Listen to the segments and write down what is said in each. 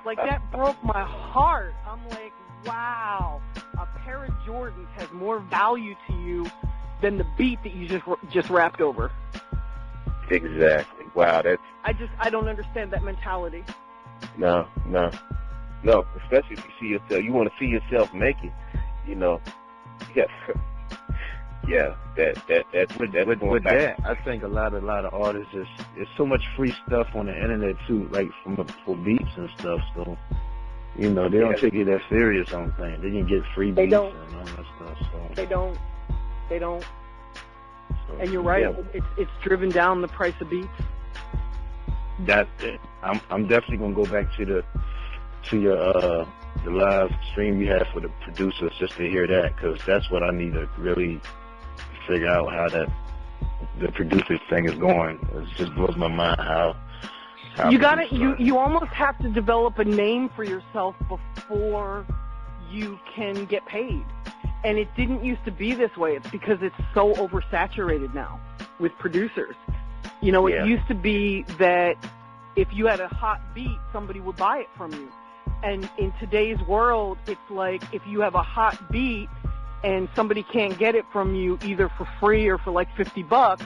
Like, that broke my heart. I'm like, wow, a pair of Jordans has more value to you than the beat that you just rapped over. Exactly. Wow, that's... I don't understand that mentality. No. Especially if you see yourself, you want to see yourself make it. You know. Yeah. That's with that. I think a lot of artists, there's so much free stuff on the internet too, like for beats and stuff. So, you know, they don't take it that serious on things. They can get free beats and all that stuff. So They don't. So, And you're right. Yeah. It's driven down the price of beats. That's it. I'm definitely gonna go back to your the live stream you had for the producers just to hear that, because that's what I need to really figure out, how the producer thing is going. It just blows my mind how you almost have to develop a name for yourself before you can get paid. And it didn't used to be this way. It's because it's so oversaturated now with producers. You know, it used to be that if you had a hot beat, somebody would buy it from you. And in today's world, it's like, if you have a hot beat and somebody can't get it from you either for free or for like $50,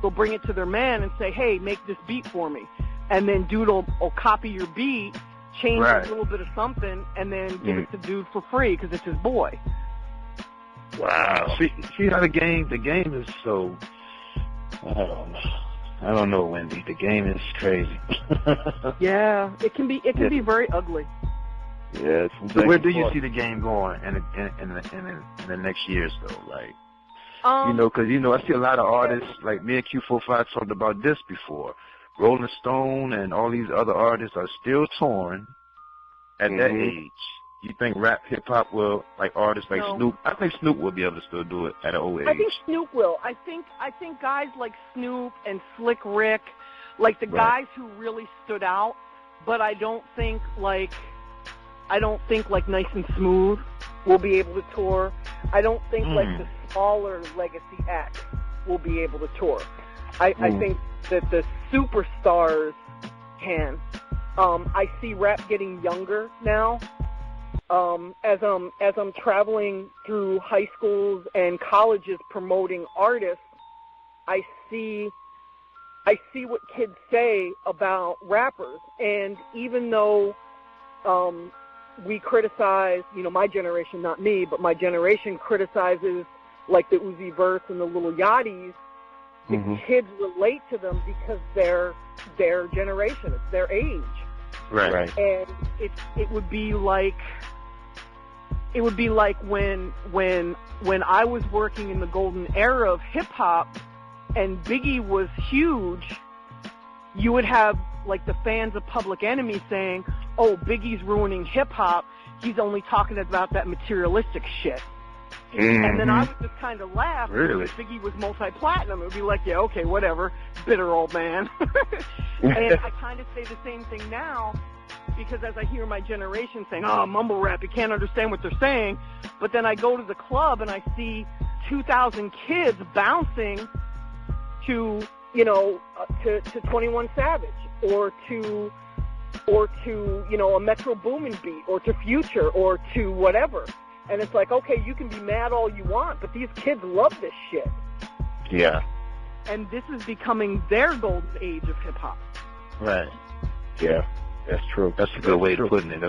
they'll bring it to their man and say, hey, make this beat for me. And then dude will copy your beat, change a little bit of something, and then give it to dude for free because it's his boy. Wow. See how the game is so, I don't know, Wendy. The game is crazy. Yeah, it can be very ugly. Yeah. So where do you see the game going in the next years though? Like, you know, because I see a lot of artists like me and QueFourFive talked about this before. Rolling Stone and all these other artists are still touring at that age. You think rap, hip hop will, like artists like Snoop? I think Snoop will be able to still do it at an old age. I think Snoop will. I think guys like Snoop and Slick Rick, like the guys who really stood out. But I don't think like Nice and Smooth will be able to tour. I don't think like the smaller legacy acts will be able to tour. I think that the superstars can. I see rap getting younger now. As I'm traveling through high schools and colleges promoting artists, I see what kids say about rappers. And even though we criticize, my generation, not me, but my generation criticizes like the Uzi Verse and the Lil Yachty's, the kids relate to them because they're their generation, it's their age. Right. And it would be like when I was working in the golden era of hip hop and Biggie was huge, you would have like the fans of Public Enemy saying, "Oh, Biggie's ruining hip hop. He's only talking about that materialistic shit." And then I would just kind of laugh. Really? If Biggie was multi-platinum, it would be like, yeah, okay, whatever, bitter old man. And I kind of say the same thing now, because as I hear my generation saying, "Oh, mumble rap, you can't understand what they're saying," but then I go to the club and I see 2,000 kids bouncing to 21 Savage or to a Metro Boomin beat or to Future or to whatever. And it's like, okay, you can be mad all you want, but these kids love this shit. Yeah. And this is becoming their golden age of hip hop. Right. Yeah, that's true. That's a good way of putting it.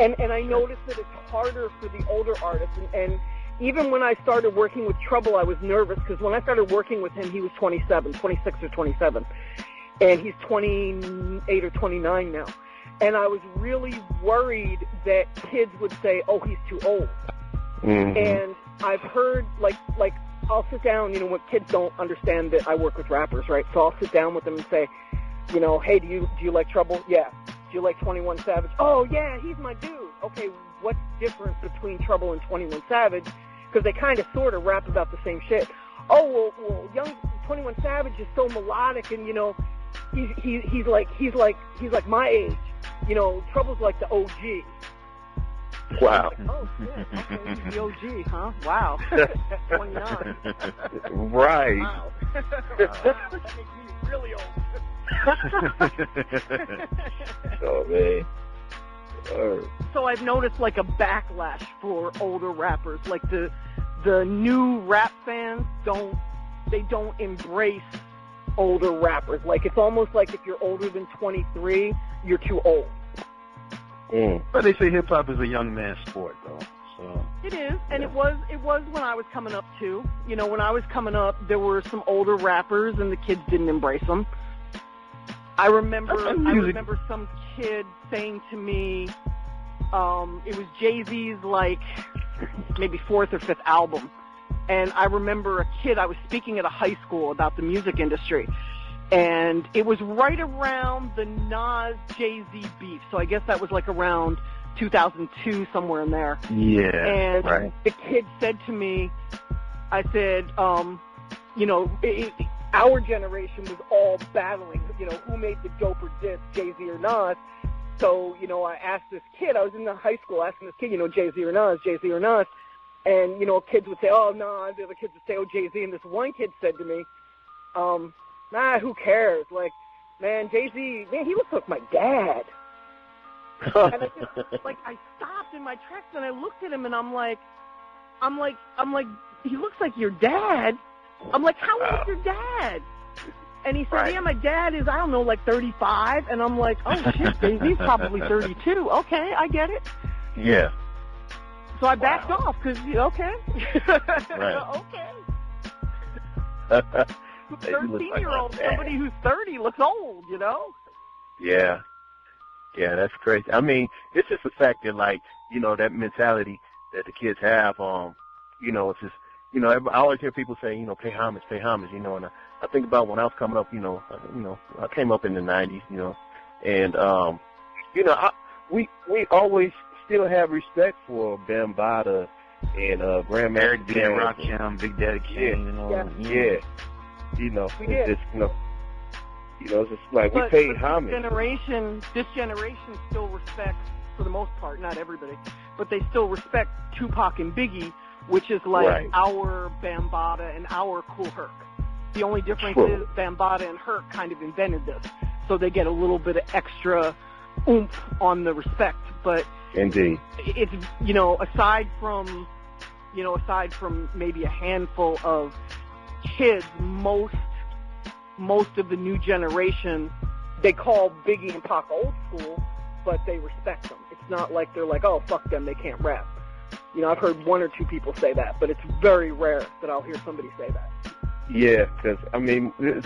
And I noticed that it's harder for the older artists. And even when I started working with Trouble, I was nervous because when I started working with him, he was 26 or 27. And he's 28 or 29 now. And I was really worried that kids would say, "Oh, he's too old." And I've heard, like I'll sit down, when kids don't understand that I work with rappers, right? So I'll sit down with them and say, "Hey, do you like Trouble? Yeah. Do you like 21 Savage? Oh, yeah, he's my dude. Okay, what's different between Trouble and 21 Savage? Because they kind of sort of rap about the same shit. Oh, well, young 21 Savage is so melodic, and he's like my age. Trouble's like the OG." Wow. Like, oh, shit. Okay, he's the OG, huh? Wow. 29. Right. Wow. That makes me really old. Oh, man. So I've noticed like a backlash for older rappers. Like the new rap fans don't embrace older rappers. Like it's almost like if you're older than 23, you're too old. But they say hip hop is a young man's sport, though. So it is, and it was when I was coming up too. You know, when I was coming up, there were some older rappers, and the kids didn't embrace them. I remember some kid saying to me, it was Jay-Z's like maybe 4th or 5th album, and I remember a kid. I was speaking at a high school about the music industry. And it was right around the Nas Jay-Z beef. So I guess that was like around 2002, somewhere in there. Yeah. And right. The kid said to me, I said, you know, our generation was all battling, you know, who made the doper diss, Jay-Z or Nas. So, you know, I asked this kid, I was in the high school asking this kid, you know, Jay-Z or Nas, Jay-Z or Nas. And, you know, kids would say, oh, Nas. The other kids would say, oh, Jay-Z. And this one kid said to me, nah, who cares? Like, man, Jay-Z, man, he looks like my dad. And I just, like, I stopped in my tracks and I looked at him and I'm like, he looks like your dad. I'm like, how old is your dad? And he said, yeah, my dad is, I don't know, like 35. And I'm like, oh shit, Jay-Z's probably 32. Okay, I get it. Yeah. So I backed off because, okay. Right. Okay. 13-year-old, somebody who's 30 looks old, you know? Yeah. Yeah, that's crazy. I mean, it's just the fact that, like, you know, that mentality that the kids have, you know, it's just, you know, I always hear people say, you know, pay homage, you know, and I think about when I was coming up, you know, I came up in the 90s, you know, and, you know, we always still have respect for Bambaataa and Grandmaster Rakim, Big Daddy Kane, you know. Yeah. You know, it's just, you know, it's just like we paid homage. This generation still respects, for the most part, not everybody, but they still respect Tupac and Biggie, which is like our Bambaataa and our Kool Herc. The only difference is Bambaataa and Herc kind of invented this, so they get a little bit of extra oomph on the respect. But indeed, it's, you know, aside from maybe a handful of kids, most of the new generation, they call Biggie and Pac old school, but they respect them. It's not like they're like, oh, fuck them, they can't rap. You know, I've heard 1 or 2 people say that, but it's very rare that I'll hear somebody say that. Yeah, because, I mean, I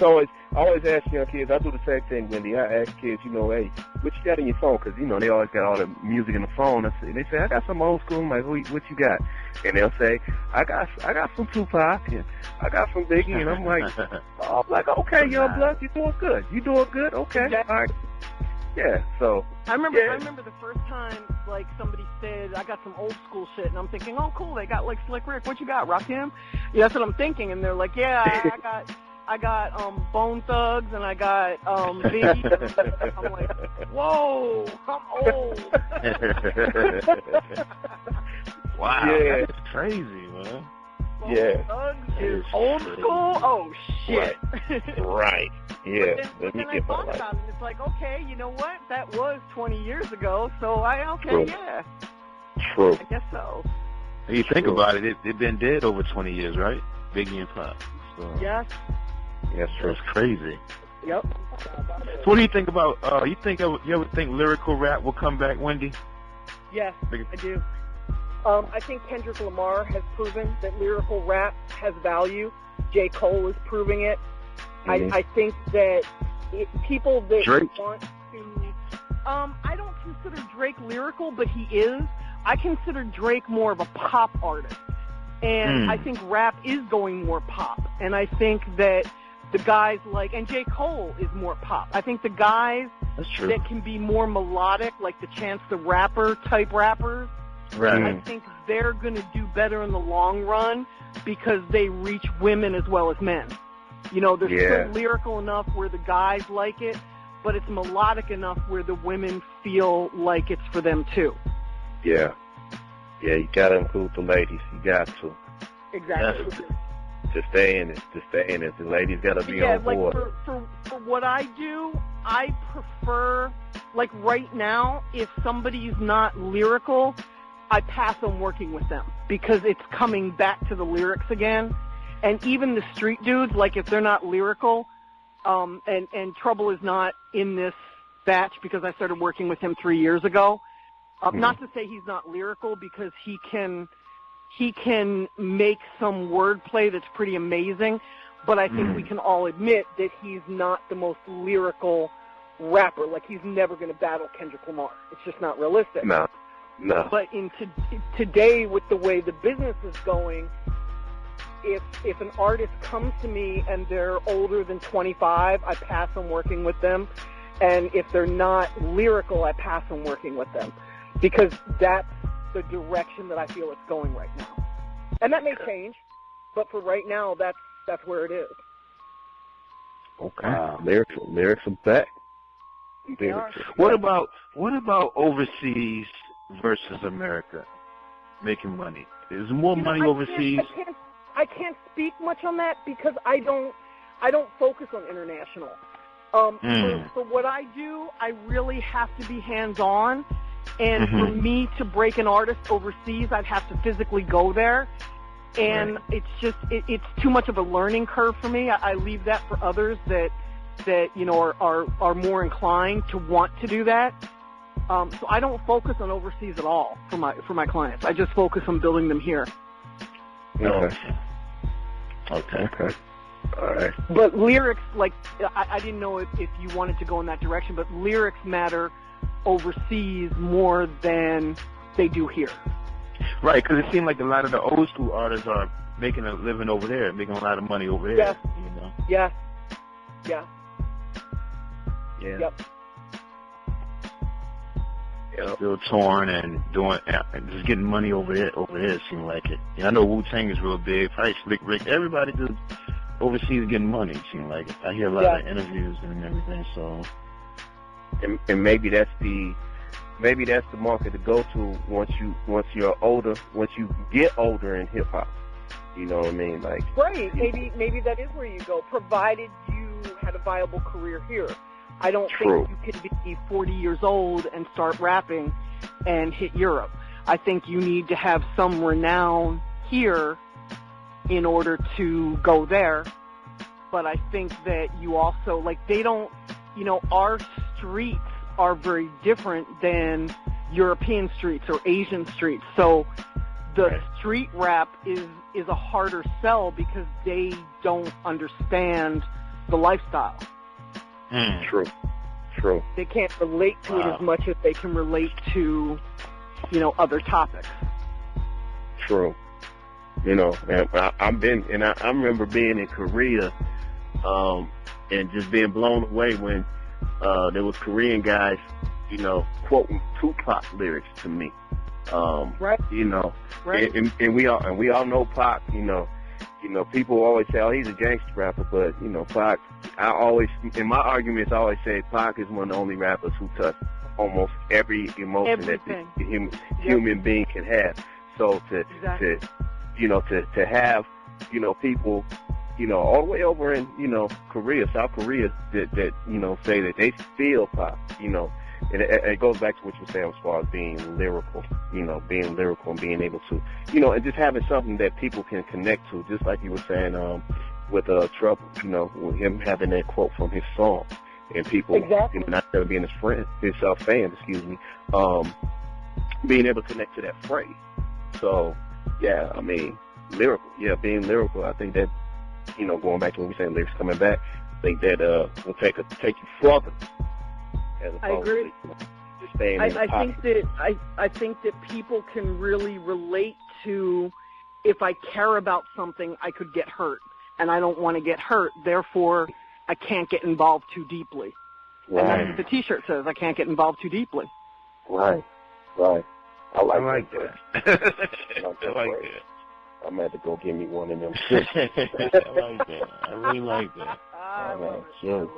always ask young kids, I do the same thing, Wendy. I ask kids, you know, hey, what you got in your phone? Because, you know, they always got all the music in the phone. They say, I got some old school. I'm like, what you got? And they'll say, I got some Tupac, and I got some Biggie, and I'm like, okay, young blood, you doing good. Okay, exactly. All right. Yeah, so. I remember the first time, like, somebody said, I got some old school shit, and I'm thinking, oh, cool, they got, like, Slick Rick. What you got, Rakim? Yeah, that's what I'm thinking, and they're like, yeah, I got Bone Thugs, and I got Biggie. I'm like, whoa, I'm old. Wow, yeah. That's crazy, man. Yeah. Thugs is old school? Oh, shit. Right. Yeah. But then I thought about it, and it's like, okay, you know what? That was 20 years ago, so True. Yeah. True. I guess so. You think about it, they've been dead over 20 years, right? Biggie and Pac. So. Yes. Yes, true. That's crazy. Yep. So what do you think about, you ever think lyrical rap will come back, Wendy? Yes, I do. I think Kendrick Lamar has proven that lyrical rap has value. J. Cole is proving it. Mm-hmm. I think that people that Drake. want to... I don't consider Drake lyrical, but he is. I consider Drake more of a pop artist. And I think rap is going more pop. And I think that the guys like... And J. Cole is more pop. I think the guys that can be more melodic, like the Chance the Rapper type rappers, right. I think they're going to do better in the long run because they reach women as well as men. You know, they're still lyrical enough where the guys like it, but it's melodic enough where the women feel like it's for them too. Yeah. Yeah, you got to include the ladies. You got to. Exactly. to stay in it. The ladies got to be on board. Like for what I do, I prefer, like right now, if somebody's not lyrical, I pass on working with them because it's coming back to the lyrics again. And even the street dudes, like if they're not lyrical, and Trouble is not in this batch because I started working with him 3 years ago. Not to say he's not lyrical because he can make some wordplay that's pretty amazing, but I think we can all admit that he's not the most lyrical rapper. Like he's never going to battle Kendrick Lamar. It's just not realistic. No. But today, with the way the business is going, if an artist comes to me and they're older than 25, I pass on working with them. And if they're not lyrical, I pass on working with them. Because that's the direction that I feel it's going right now. And that may change, but for right now, that's where it is. Okay. Lyrics are back. What about overseas versus America making money? Is more money overseas? I can't speak much on that because I don't focus on international. For what I do, I really have to be hands-on. And for me to break an artist overseas, I'd have to physically go there. And it's just, it's too much of a learning curve for me. I leave that for others that are more inclined to want to do that. So I don't focus on overseas at all for my clients. I just focus on building them here. Okay. All right. But lyrics, like, I didn't know if you wanted to go in that direction, but lyrics matter overseas more than they do here. Right, because it seemed like a lot of the old school artists are making a living over there, making a lot of money over there. Yes. You know? Yeah. Yep. Still touring and just getting money over there. It seemed like it. I know Wu-Tang is real big. Probably Slick Rick. Everybody just overseas getting money. It seemed like it. I hear a lot of interviews and everything. So, and maybe that's the market to go to once you're older. Once you get older in hip hop, you know what I mean? Like, right? Maybe that is where you go, provided you had a viable career here. I don't think you could be 40 years old and start rapping and hit Europe. I think you need to have some renown here in order to go there. But I think that you also, like, they don't, our streets are very different than European streets or Asian streets. So the street rap is a harder sell because they don't understand the lifestyle. True. They can't relate to it as much as they can relate to, other topics. True. And I remember being in Korea, and just being blown away when there was Korean guys, quoting Tupac lyrics to me. Right. Right. And we all know Pac. People always say, "Oh, he's a gangster rapper," but Pac. In my arguments, I always say Pac is one of the only rappers who touch almost every emotion that the human being can have. So to have people all the way over in Korea, South Korea, that say that they feel Pac, and it goes back to what you said as far as being lyrical, and being able to, and just having something that people can connect to, just like you were saying with Trouble, with him having that quote from his song, and people, not necessarily being his friend, his fan, being able to connect to that phrase. So, lyrical, being lyrical, I think that, going back to when we saying lyrics coming back, I think that will take you further. I agree. Just staying in the pocket. I think that people can really relate to, if I care about something, I could get hurt, and I don't want to get hurt. Therefore, I can't get involved too deeply. Right. And that's what the T-shirt says. I can't get involved too deeply. Right. I like that. I like that. I'm going to have to go get me one of them. I like that. I really like that. I love it.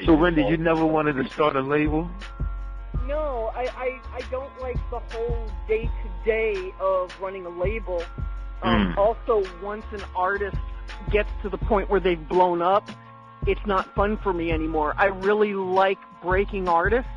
So, Wendy, you never wanted to start a label? No, I don't like the whole day-to-day of running a label. Also, once an artist gets to the point where they've blown up, it's not fun for me anymore. I really like breaking artists,